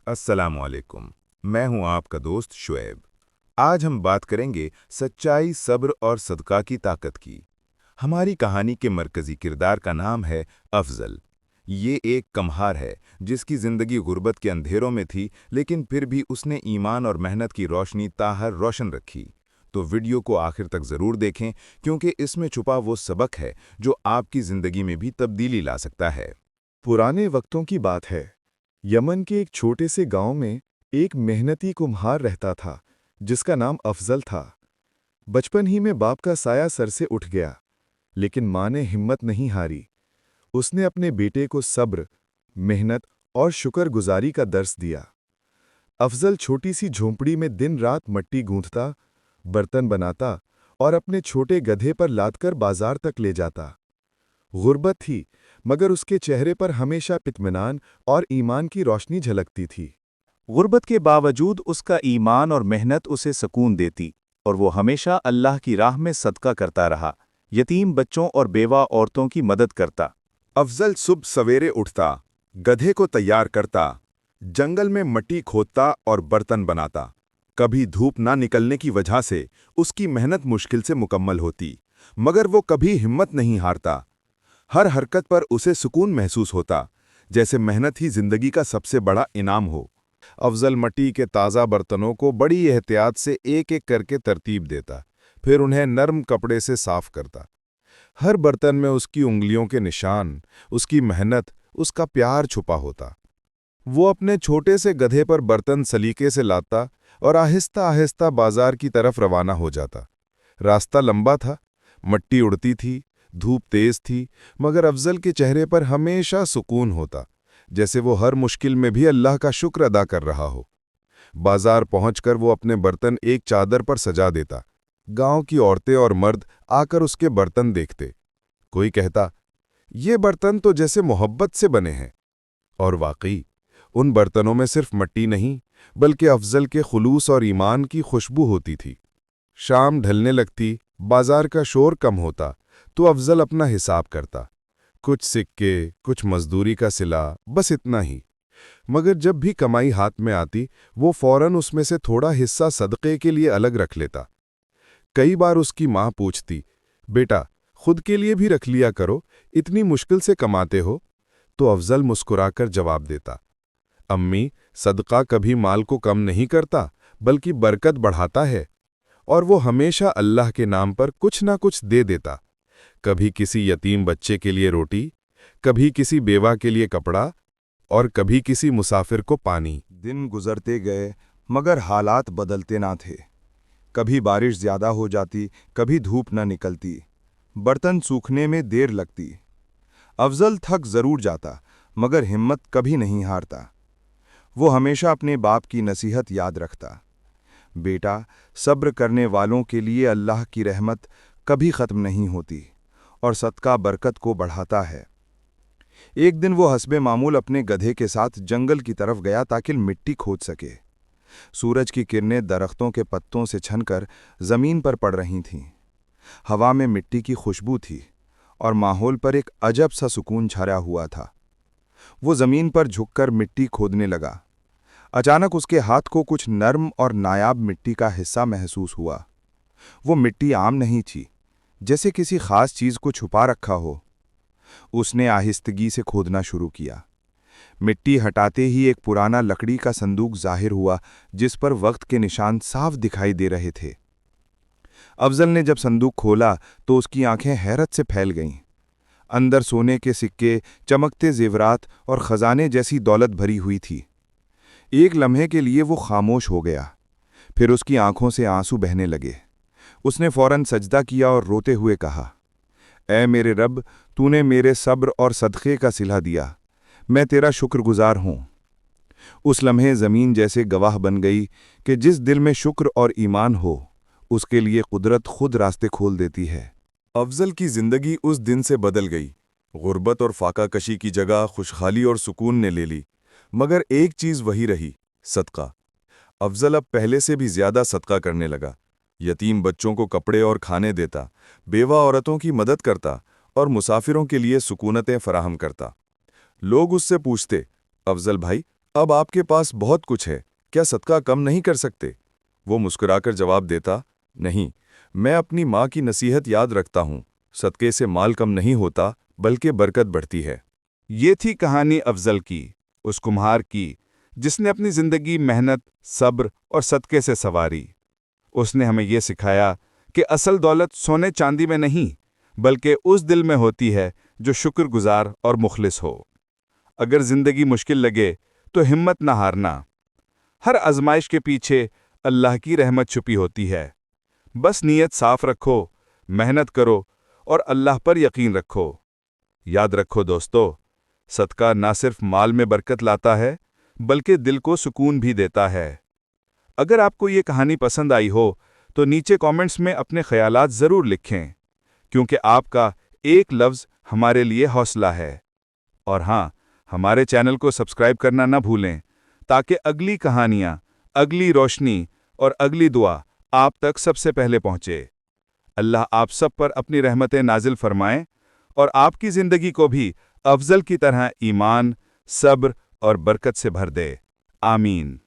अस्सलामुअलैकुम। मैं हूं आपका दोस्त शुएब। आज हम बात करेंगे सच्चाई, सब्र और सदका की ताकत की। हमारी कहानी के मरकजी किरदार का नाम है अफजल। ये एक कम्हार है जिसकी जिंदगी गुर्बत के अंधेरों में थी, लेकिन फिर भी उसने ईमान और मेहनत की रोशनी ताहर रोशन रखी। तो वीडियो को आखिर तक जरूर देखें, क्योंकि इसमें छुपा वो सबक है जो आपकी जिंदगी में भी तब्दीली ला सकता है। पुराने वक्तों की बात है। यमन के एक छोटे से गांव में एक मेहनती कुम्हार रहता था जिसका नाम अफजल था। बचपन ही में बाप का साया सर से उठ गया, लेकिन माँ ने हिम्मत नहीं हारी। उसने अपने बेटे को सब्र, मेहनत और शुक्रगुजारी का दर्स दिया। अफजल छोटी सी झोंपड़ी में दिन रात मिट्टी गूंथता, बर्तन बनाता और अपने छोटे गधे पर लादकर बाजार तक ले जाता। गुर्बत थी, मगर उसके चेहरे पर हमेशा इत्मीनान और ईमान की रोशनी झलकती थी। गुर्बत के बावजूद उसका ईमान और मेहनत उसे सुकून देती, और वो हमेशा अल्लाह की राह में सदका करता रहा, यतीम बच्चों और बेवा औरतों की मदद करता। अफजल सुबह सवेरे उठता, गधे को तैयार करता, जंगल में मिट्टी खोदता और बर्तन बनाता। कभी धूप ना निकलने की वजह से उसकी मेहनत मुश्किल से मुकम्मल होती, मगर वो कभी हिम्मत नहीं हारता। हर हरकत पर उसे सुकून महसूस होता, जैसे मेहनत ही जिंदगी का सबसे बड़ा इनाम हो। अफजल मिट्टी के ताज़ा बर्तनों को बड़ी एहतियात से एक एक करके तरतीब देता, फिर उन्हें नरम कपड़े से साफ करता। हर बर्तन में उसकी उंगलियों के निशान, उसकी मेहनत, उसका प्यार छुपा होता। वो अपने छोटे से गधे पर बर्तन सलीके से लाता और आहिस्ता आहिस्ता बाजार की तरफ रवाना हो जाता। रास्ता लंबा था, मिट्टी उड़ती थी, धूप तेज थी, मगर अफजल के चेहरे पर हमेशा सुकून होता, जैसे वो हर मुश्किल में भी अल्लाह का शुक्र अदा कर रहा हो। बाजार पहुंचकर वो अपने बर्तन एक चादर पर सजा देता। गांव की औरतें और मर्द आकर उसके बर्तन देखते। कोई कहता, ये बर्तन तो जैसे मोहब्बत से बने हैं। और वाकई उन बर्तनों में सिर्फ मिट्टी नहीं, बल्कि अफजल के खुलूस और ईमान की खुशबू होती थी। शाम ढलने लगती, बाजार का शोर कम होता, तो अफजल अपना हिसाब करता। कुछ सिक्के, कुछ मजदूरी का सिला, बस इतना ही। मगर जब भी कमाई हाथ में आती, वो फौरन उसमें से थोड़ा हिस्सा सदक़े के लिए अलग रख लेता। कई बार उसकी माँ पूछती, बेटा खुद के लिए भी रख लिया करो, इतनी मुश्किल से कमाते हो। तो अफजल मुस्कुराकर जवाब देता, अम्मी, सदका कभी माल को कम नहीं करता, बल्कि बरकत बढ़ाता है। और वो हमेशा अल्लाह के नाम पर कुछ ना कुछ दे देता। कभी किसी यतीम बच्चे के लिए रोटी, कभी किसी बेवा के लिए कपड़ा, और कभी किसी मुसाफिर को पानी। दिन गुजरते गए, मगर हालात बदलते ना थे। कभी बारिश ज्यादा हो जाती, कभी धूप न निकलती, बर्तन सूखने में देर लगती। अफजल थक जरूर जाता, मगर हिम्मत कभी नहीं हारता। वो हमेशा अपने बाप की नसीहत याद रखता, बेटा, सब्र करने वालों के लिए अल्लाह की रहमत कभी ख़त्म नहीं होती, और सदका बरकत को बढ़ाता है। एक दिन वो हस्बे मामूल अपने गधे के साथ जंगल की तरफ गया ताकि मिट्टी खोद सके। सूरज की किरणें दरख्तों के पत्तों से छनकर जमीन पर पड़ रही थीं। हवा में मिट्टी की खुशबू थी और माहौल पर एक अजब सा सुकून छाया हुआ था। वो जमीन पर झुककर मिट्टी खोदने लगा। अचानक उसके हाथ को कुछ नर्म और नायाब मिट्टी का हिस्सा महसूस हुआ। वो मिट्टी आम नहीं थी, जैसे किसी खास चीज को छुपा रखा हो। उसने आहिस्तगी से खोदना शुरू किया। मिट्टी हटाते ही एक पुराना लकड़ी का संदूक जाहिर हुआ, जिस पर वक्त के निशान साफ दिखाई दे रहे थे। अफजल ने जब संदूक खोला तो उसकी आंखें हैरत से फैल गईं। अंदर सोने के सिक्के, चमकते जेवरात और खजाने जैसी दौलत भरी हुई थी। एक लम्हे के लिए वो खामोश हो गया, फिर उसकी आंखों से आंसू बहने लगे। उसने फौरन सजदा किया और रोते हुए कहा, ऐ मेरे रब, तूने मेरे सब्र और सदक़े का सिला दिया, मैं तेरा शुक्रगुजार हूँ। उस लम्हे ज़मीन जैसे गवाह बन गई कि जिस दिल में शुक्र और ईमान हो, उसके लिए कुदरत खुद रास्ते खोल देती है। अफजल की जिंदगी उस दिन से बदल गई। गुर्बत और फाका कशी की जगह खुशहाली और सुकून ने ले ली। मगर एक चीज़ वही रही, सदका। अफजल अब पहले से भी ज्यादा सदका करने लगा। यतीम बच्चों को कपड़े और खाने देता, बेवा औरतों की मदद करता और मुसाफिरों के लिए सुकूनतें फराहम करता। लोग उससे पूछते, अफजल भाई, اب آپ کے پاس بہت کچھ ہے، کیا صدقہ کم نہیں کر سکتے؟ وہ مسکرا کر جواب دیتا، نہیں، میں اپنی ماں کی نصیحت یاد رکھتا ہوں، صدقے سے مال کم نہیں ہوتا بلکہ برکت بڑھتی ہے۔ یہ تھی کہانی افضل کی، اس کمہار کی جس نے اپنی زندگی محنت، صبر اور صدقے سے سنواری۔ اس نے ہمیں یہ سکھایا کہ اصل دولت سونے چاندی میں نہیں بلکہ اس دل میں ہوتی ہے جو شکر گزار اور مخلص ہو۔ اگر زندگی مشکل لگے تو ہمت نہ ہارنا، ہر آزمائش کے پیچھے اللہ کی رحمت چھپی ہوتی ہے۔ بس نیت صاف رکھو، محنت کرو اور اللہ پر یقین رکھو۔ یاد رکھو دوستو، صدقہ نہ صرف مال میں برکت لاتا ہے بلکہ دل کو سکون بھی دیتا ہے۔ اگر آپ کو یہ کہانی پسند آئی ہو تو نیچے کامنٹس میں اپنے خیالات ضرور لکھیں، کیونکہ آپ کا ایک لفظ ہمارے لیے حوصلہ ہے۔ اور ہاں، ہمارے چینل کو سبسکرائب کرنا نہ بھولیں تاکہ اگلی کہانیاں، اگلی روشنی اور اگلی دعا آپ تک سب سے پہلے پہنچے۔ اللہ آپ سب پر اپنی رحمتیں نازل فرمائیں اور آپ کی زندگی کو بھی افضل کی طرح ایمان، صبر اور برکت سے بھر دے۔ آمین۔